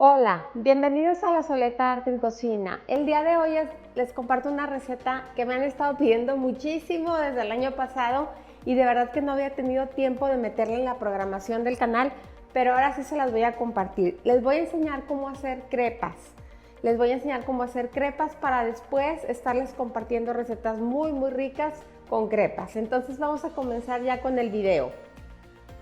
Hola, bienvenidos a La Soleta Arte en Cocina. El día de hoy les comparto una receta que me han estado pidiendo muchísimo desde el año pasado y de verdad que no había tenido tiempo de meterla en la programación del canal, pero ahora sí se las voy a compartir. Les voy a enseñar cómo hacer crepas. Les voy a enseñar cómo hacer crepas para después estarles compartiendo recetas muy ricas con crepas. Entonces vamos a comenzar ya con el video.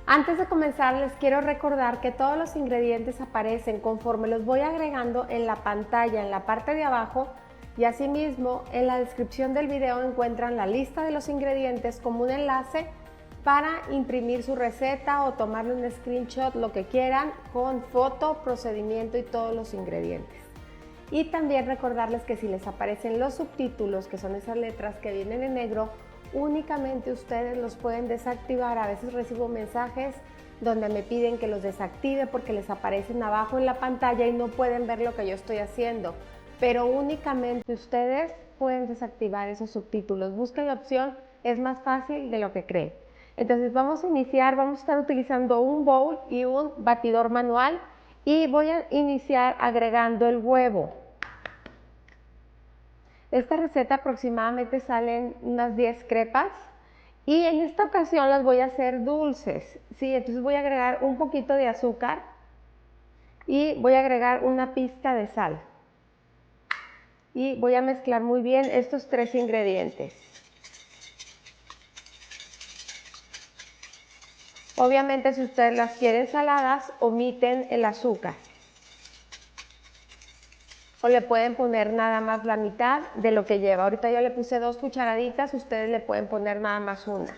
Antes de comenzar les quiero recordar que todos los ingredientes aparecen conforme los voy agregando en la pantalla en la parte de abajo y asimismo en la descripción del video encuentran la lista de los ingredientes como un enlace para imprimir su receta o tomarle un screenshot, lo que quieran, con foto, procedimiento y todos los ingredientes. Y también recordarles que si les aparecen los subtítulos, que son esas letras que vienen en negro, únicamente ustedes los pueden desactivar. A veces recibo mensajes donde me piden que los desactive porque les aparecen abajo en la pantalla y no pueden ver lo que yo estoy haciendo, pero únicamente ustedes pueden desactivar esos subtítulos. Busquen la opción, es más fácil de lo que creen. Entonces vamos a iniciar, vamos a estar utilizando un bowl y un batidor manual y voy a iniciar agregando el huevo. Esta receta aproximadamente salen unas 10 crepas y en esta ocasión las voy a hacer dulces, ¿sí? Entonces voy a agregar un poquito de azúcar y voy a agregar una pizca de sal y voy a mezclar muy bien estos tres ingredientes. Obviamente si ustedes las quieren saladas, omiten el azúcar. O le pueden poner nada más la mitad de lo que lleva. Ahorita yo le puse 2 cucharaditas, ustedes le pueden poner nada más una.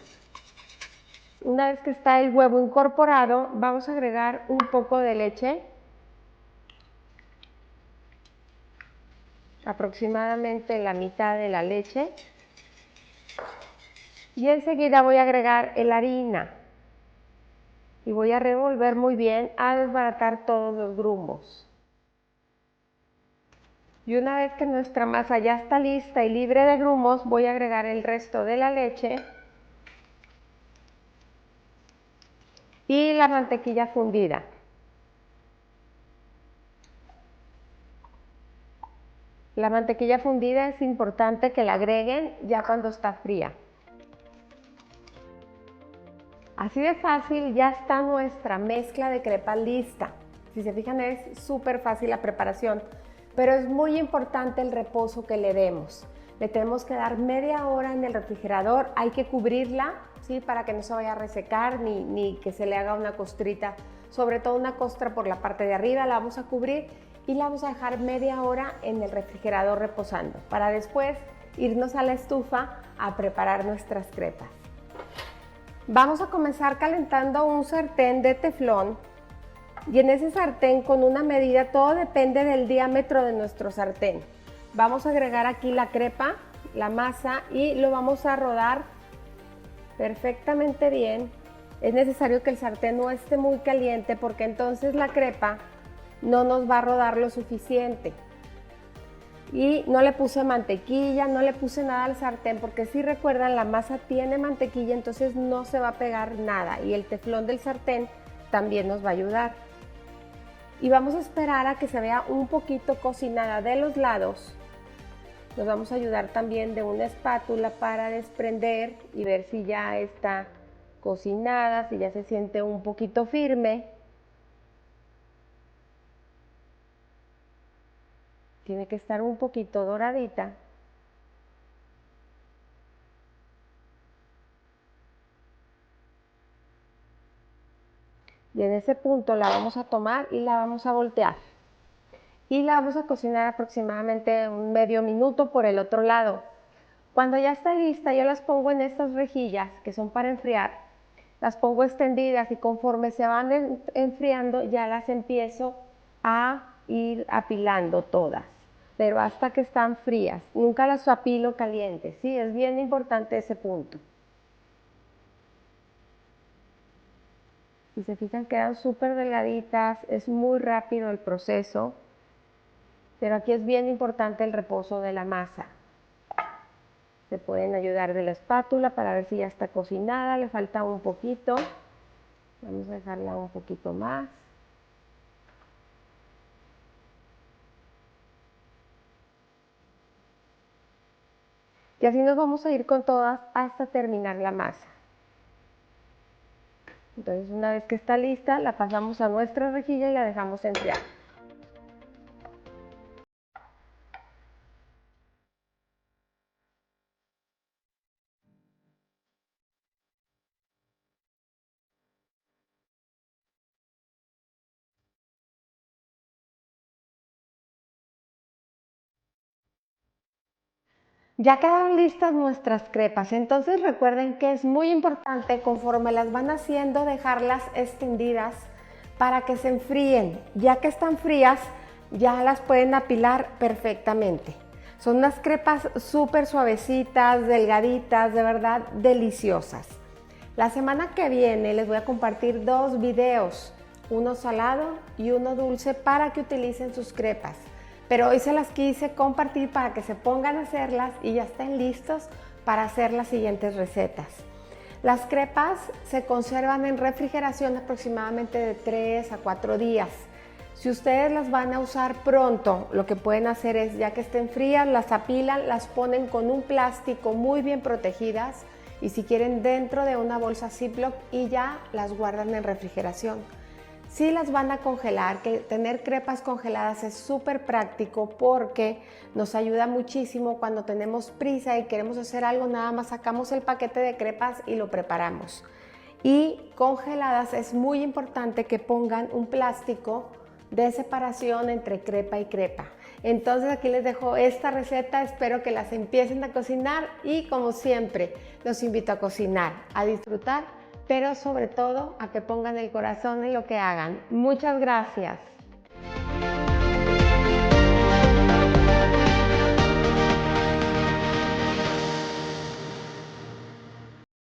Una vez que está el huevo incorporado, vamos a agregar un poco de leche. Aproximadamente la mitad de la leche. Y enseguida voy a agregar la harina. Y voy a revolver muy bien a desbaratar todos los grumos. Y una vez que nuestra masa ya está lista y libre de grumos, voy a agregar el resto de la leche y la mantequilla fundida. La mantequilla fundida es importante que la agreguen ya cuando está fría. Así de fácil ya está nuestra mezcla de crepas lista. Si se fijan es súper fácil la preparación, pero es muy importante el reposo que le demos. Le tenemos que dar media hora en el refrigerador, hay que cubrirla, ¿sí? Para que no se vaya a resecar ni que se le haga una costrita, sobre todo una costra por la parte de arriba, la vamos a cubrir y la vamos a dejar media hora en el refrigerador reposando, para después irnos a la estufa a preparar nuestras crepas. Vamos a comenzar calentando un sartén de teflón y en ese sartén con una medida, todo depende del diámetro de nuestro sartén. Vamos a agregar aquí la crepa, la masa y lo vamos a rodar perfectamente bien. Es necesario que el sartén no esté muy caliente porque entonces la crepa no nos va a rodar lo suficiente. Y no le puse mantequilla, no le puse nada al sartén porque si recuerdan la masa tiene mantequilla, entonces no se va a pegar nada y el teflón del sartén también nos va a ayudar. Y vamos a esperar a que se vea un poquito cocinada de los lados. Nos vamos a ayudar también de una espátula para desprender y ver si ya está cocinada, si ya se siente un poquito firme. Tiene que estar un poquito doradita. Y en ese punto la vamos a tomar y la vamos a voltear. Y la vamos a cocinar aproximadamente un medio minuto por el otro lado. Cuando ya está lista, yo las pongo en estas rejillas que son para enfriar. Las pongo extendidas y conforme se van enfriando ya las empiezo a ir apilando todas. Pero hasta que están frías. Nunca las apilo calientes. Sí, es bien importante ese punto. Si se fijan quedan súper delgaditas, es muy rápido el proceso, pero aquí es bien importante el reposo de la masa. Se pueden ayudar de la espátula para ver si ya está cocinada, le falta un poquito. Vamos a dejarla un poquito más. Y así nos vamos a ir con todas hasta terminar la masa. Entonces, una vez que está lista, la pasamos a nuestra rejilla y la dejamos enfriar. Ya quedaron listas nuestras crepas, entonces recuerden que es muy importante conforme las van haciendo dejarlas extendidas para que se enfríen. Ya que están frías, ya las pueden apilar perfectamente. Son unas crepas súper suavecitas, delgaditas, de verdad deliciosas. La semana que viene les voy a compartir 2 videos, uno salado y uno dulce para que utilicen sus crepas. Pero hoy se las quise compartir para que se pongan a hacerlas y ya estén listos para hacer las siguientes recetas. Las crepas se conservan en refrigeración aproximadamente de 3 a 4 días. Si ustedes las van a usar pronto, lo que pueden hacer es, ya que estén frías, las apilan, las ponen con un plástico muy bien protegidas y si quieren dentro de una bolsa Ziploc y ya las guardan en refrigeración. Si las van a congelar, que tener crepas congeladas es súper práctico porque nos ayuda muchísimo cuando tenemos prisa y queremos hacer algo, nada más sacamos el paquete de crepas y lo preparamos. Y congeladas es muy importante que pongan un plástico de separación entre crepa y crepa. Entonces aquí les dejo esta receta, espero que las empiecen a cocinar y como siempre los invito a cocinar, a disfrutar, pero sobre todo a que pongan el corazón en lo que hagan. Muchas gracias.